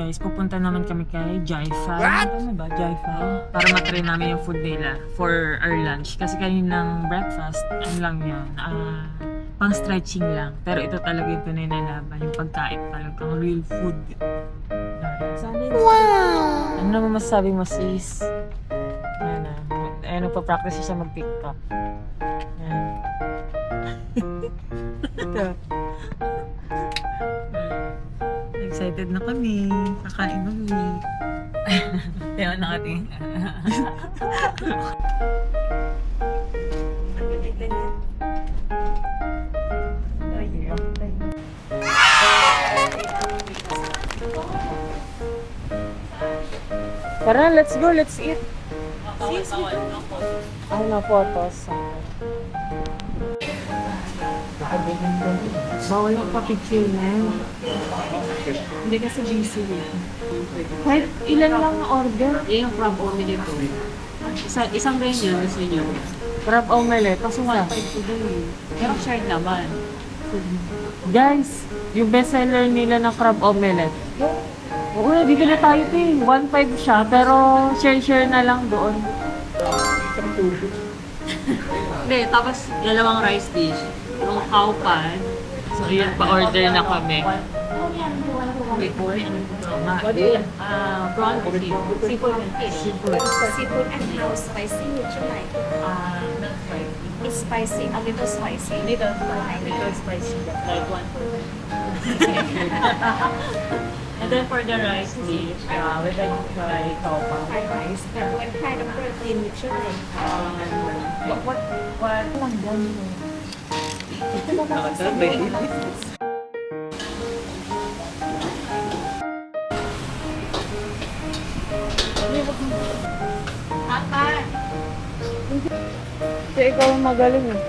guys, pupunta naman kami kay Jaifa. Ano ba? Jaifa? Para matry namin yung food nila for our lunch. Kasi kaninang breakfast, ano lang yun, pang stretching lang. Pero ito talaga yung tunay na laban. Yung pagkain talagang real food. Wow! Ano naman masasabi mo, sis? Nagpa-practice siya mag-TikTok. Yan. Ito. Excited na kami. Kakain ulit. Tayo na ating. Tara, let's go, let's eat. Ay, na photos. Bawal yung pa-picture na. Hindi kasi busy. Kahit ilan lang order. Yung crab omelette ko. Isang ganyan, gusto nyo. Crab omelette. Kasi nga. Pero shared naman. Guys, yung bestseller nila ng crab omelette. Oo, dito na tayo ito eh. 1.5 siya, pero share-share na lang doon. Hindi, tapos dalawang rice dish. Yung cow pan. So, yun, pa-order na kami. Wait, prawn with seafood and fish. Seafood and how spicy would you like? Not spicy. It's spicy, a little spicy. Little spicy. Like one. And then for the rice dish, we're going to try cow pan. Fried rice. And what kind of protein would you like? What lang dyan? Kasi ikaw ang magaling eh.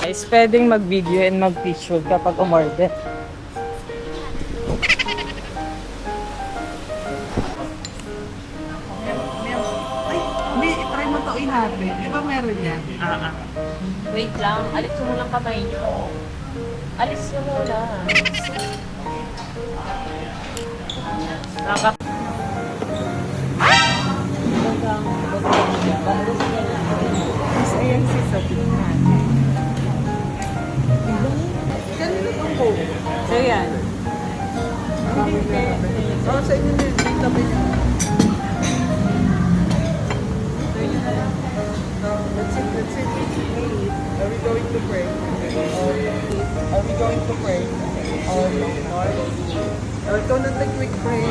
Guys, pwedeng mag-video and mag-picture kapag umorder. Hindi, try mo to natin. Di ba meron yan? Wait lang, alis mo lang kamay nyo. Alis nyo muna. Mas ayan si Sabi. Kanina pang po. So yan. Oo, sa inyo na yun. Tabi niyo. That's it, that's it. Are we going to pray? Are we going to pray? Ikaw na the quick pray.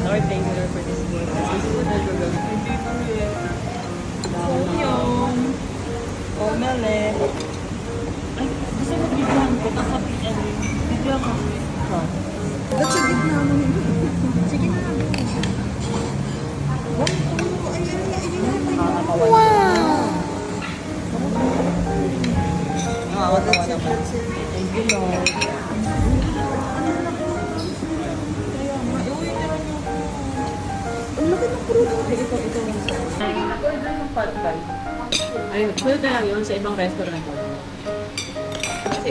Lord, thank you for this day. Hindi po yun. Yung omelette. Ay, gusto mo bigyan ko. Tapos bigyan ko. Ba't sa gitna mo yun? Sige na. Wow, that's it, that's it. Thank you, Lord. Ang laki ng pruno. Ito. Ay, pwede na lang yun sa ibang restaurant. Kasi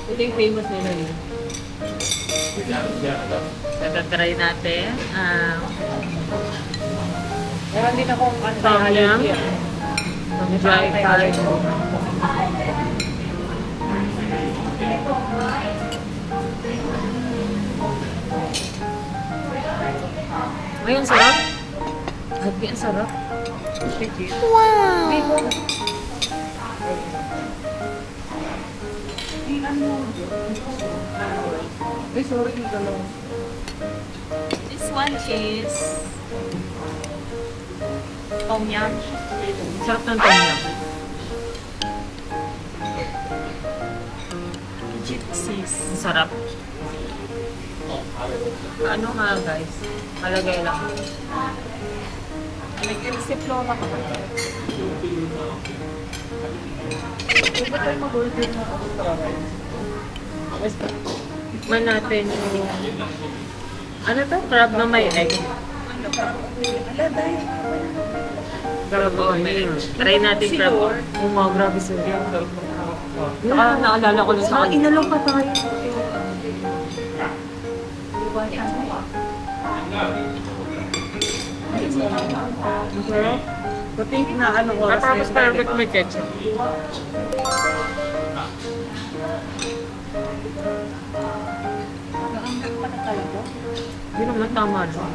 ito yung famous nila yun. Tatatry natin. Meron din akong Tom yum. Dry curry. Ay, ang sarap. Grabe, ang sarap. Wow! Ay, sorry, yung dalawa. This one is tom yum. Sarap ng tom yum. Ang sarap. Ano nga guys? Malagay lang. Nag-siplo na ka ba? Pwede tayo mag-order na Tikman natin yung... Ano to? Crab na may egg. Crab omelet. Try natin crab omelet. Oh, mga grabe sila. Saka naalala ko lang sa akin. Inalong pa tayo. Pating na ano oras na Tapos perfect may ketchup. Hindi naman tama doon.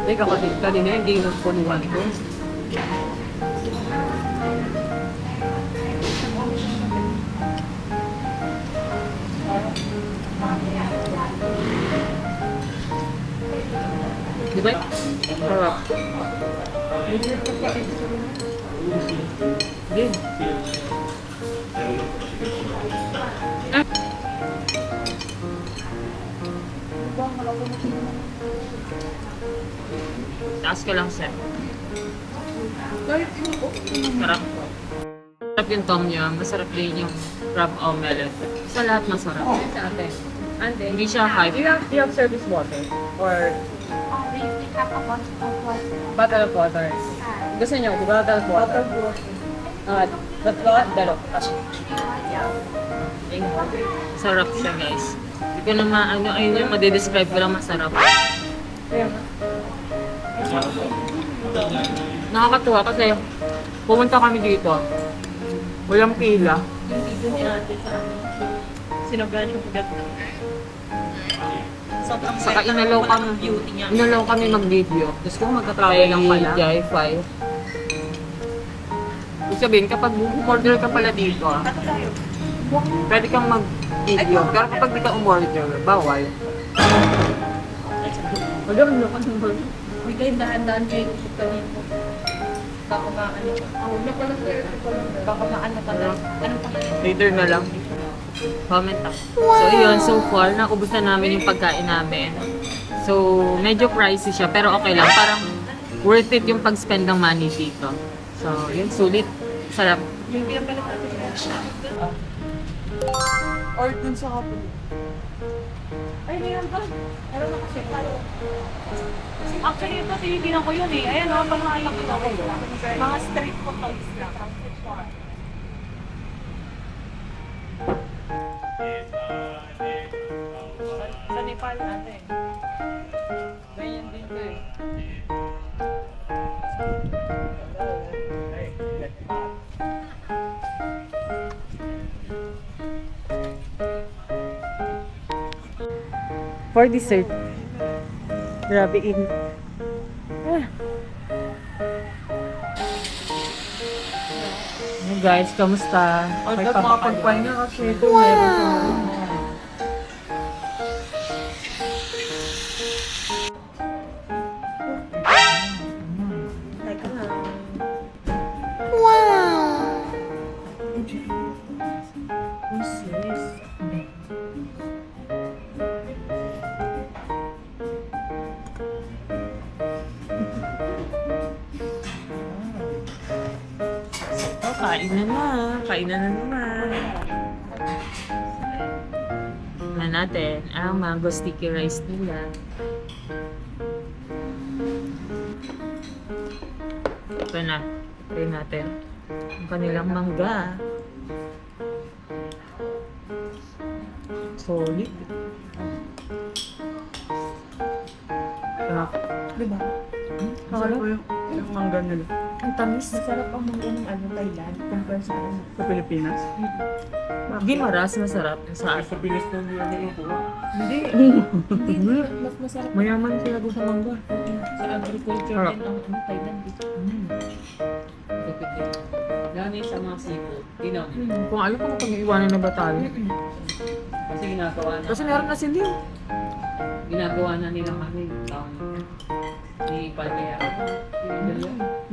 Teka kasi kanina yung game of punuan ko. Di ba? Sarap. Din. Taas ka lang, sir. Sarap. Sarap yung tom yum. Masarap din yung crab omelette. Sa lahat masarap. Sa ate. Ante, Hindi siya hype. do you have service water? Or We have a bunch of water. bottle of water? Gusto niyo, di ba? Bottle of water. Tatlo at dalawa. Sarap siya, guys. Hindi ko na maano, ayun yung madidescribe ko lang masarap. Nakakatuwa kasi pumunta kami dito. Walang pila. Yung video ni ate sa sinabran yung pugat na. Saka inalaw kami mag-video. Gusto ko magka-travel lang pala. Wi-Fi. Ibig sabihin, kapag order ka pala dito, pwede kang mag-video. Pero kapag di ka umorder, bawal. Magawin mo ka naman. May kayo dahan-dahan kayo kanino. Baka maano. Huwag na pala sir. Baka maano pala. Anong pangalan? Later na lang. Comment ako. So, yun. So far, naubos na namin yung pagkain namin. So, medyo pricey siya. Pero okay lang. Parang worth it yung pag-spend ng money dito. So, yun. Sulit. Sarap. Yung pinapala natin. or dun sa kapatid. Ay, meron ba? Meron na kasi. Actually, ito tinitingnan ko yun eh. Ayan o, pag nakakita ko yun. Mga street photos lang. Sa Nepal natin. Ganyan din ko eh. For dessert. Grabe in. Guys, kamusta? Ang makapagpahinga kasi ito meron sa Kain na na. Kain na naman. Tingnan natin ang mango sticky rice nila. Ito na. Try natin. Ang kanilang mangga. Solid. Sarap. Diba? Masarap po yung mangga nila. Ang tamis. Masarap ang mga ng ano, Thailand compare sa ano. Sa Pilipinas? Gimaras, masarap. Sa Sa Pinas na nila nakuha. Hindi, mas masarap Mayaman sila doon sa mangga. sa agriculture Sarap. din ang ano, Thailand. Lalo na yung sa mga seafood. Tinaw. Kung alam ko pag-iwanan na ba tayo. Kasi ginagawa na. Kasi meron na sila. Ginagawa na nila kami. Taon. Di Palmera.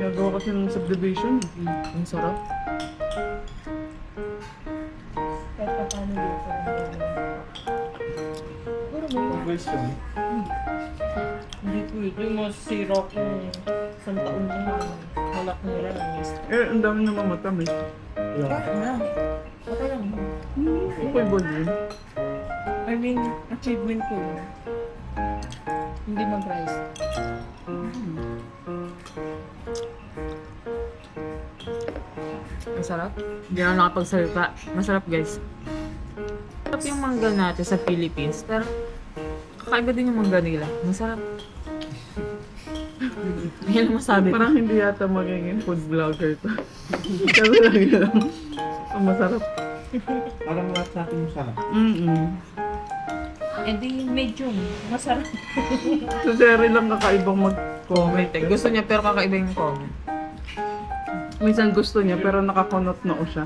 Nagawa kasi ng subdivision. Ang sarap. Kahit pa paano different. Siguro may Question. hindi ko ito yung masisira kung isang taon na malak mura. Eh, ang dami naman matamis. Kahit na. Okay lang. Okay ba yun? I mean, achievement ko yun. Hindi mag-rise. Masarap. Hindi ako nakapagsalita. Masarap guys. Masarap yung mangga natin sa Philippines. Pero kakaiba din yung mangga nila. Masarap. Hindi lang masabi. Parang hindi yata magiging food vlogger to. Kasi lang yun. Ang masarap. Parang lahat sa atin masarap. And di medium. Masarap. So, Sherry lang kakaibang mag-comment. Comment eh. Gusto niya pero kakaiba yung comment. Minsan gusto niya pero nakakunot noo siya.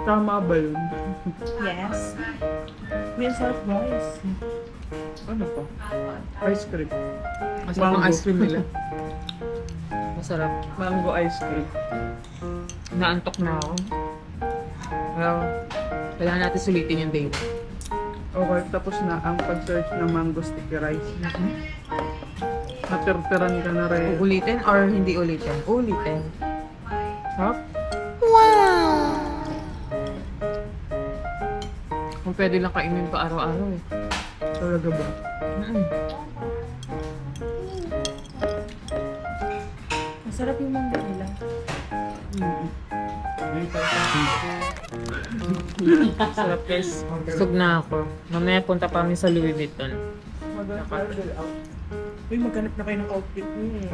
Tama ba yun? Yes. May sarap guys. Ano pa? Ice cream. Masarap ang Mango. ice cream nila. Masarap. Mango ice cream. Naantok na ako. Well, kailangan natin sulitin yung day. Okay, tapos na ang pag-search ng mango sticky rice. Natirtiran ka na rin. Ulitin or hindi ulitin? Ulitin. Sarap. Kung pwede lang kainin pa araw-araw eh. Talaga ba? Masarap yung mangga nila. Sarap guys. Busog na ako. Mamaya punta pa kami sa Louis Vuitton. Uy, maghanap na kayo ng outfit niyo.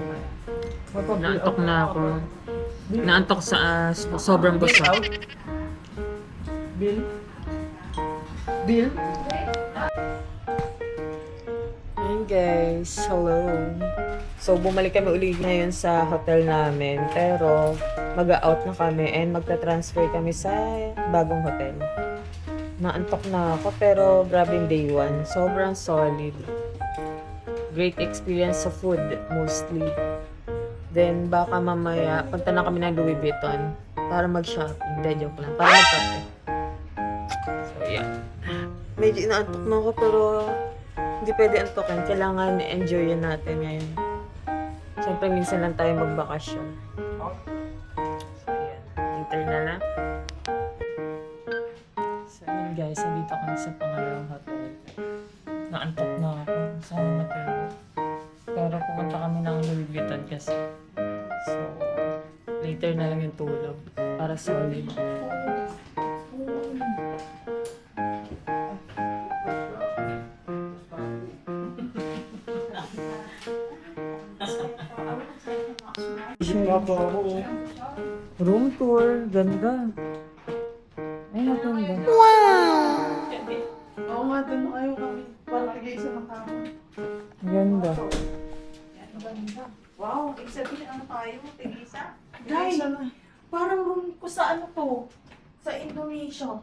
Naantok na ako. Naantok sa sobrang gusto. Bill? Bill? Hey guys, hello. So bumalik kami ulit ngayon sa hotel namin pero mag-out na kami and magta-transfer kami sa bagong hotel. Naantok na ako pero grabe yung day 1. Sobrang solid. Great experience sa food mostly. Then baka mamaya punta na kami ng Louis Vuitton para mag-shopping. Hindi, joke lang. Para mag-shopping. So yeah. Medyo inaantok na ako pero hindi pwede antokin. Kailangan enjoyin natin ngayon. Siyempre, minsan lang tayo magbakasyon. So, yan. Later na lang. So, yun guys. Nandito kami sa pangalawang hotel. Naantok na ako. Sana matulog. Pero pumunta kami ng Louis Vuitton kasi. So, later na lang yung tulog. Para solid. Room tour. Ganda. Ay, maganda. Oo nga, doon na kayo kami. Para tigay sa makama. Ganda. Wow, ibig sabihin ano tayo, tigisa? Guys, parang room ko sa ano to? Sa Indonesia.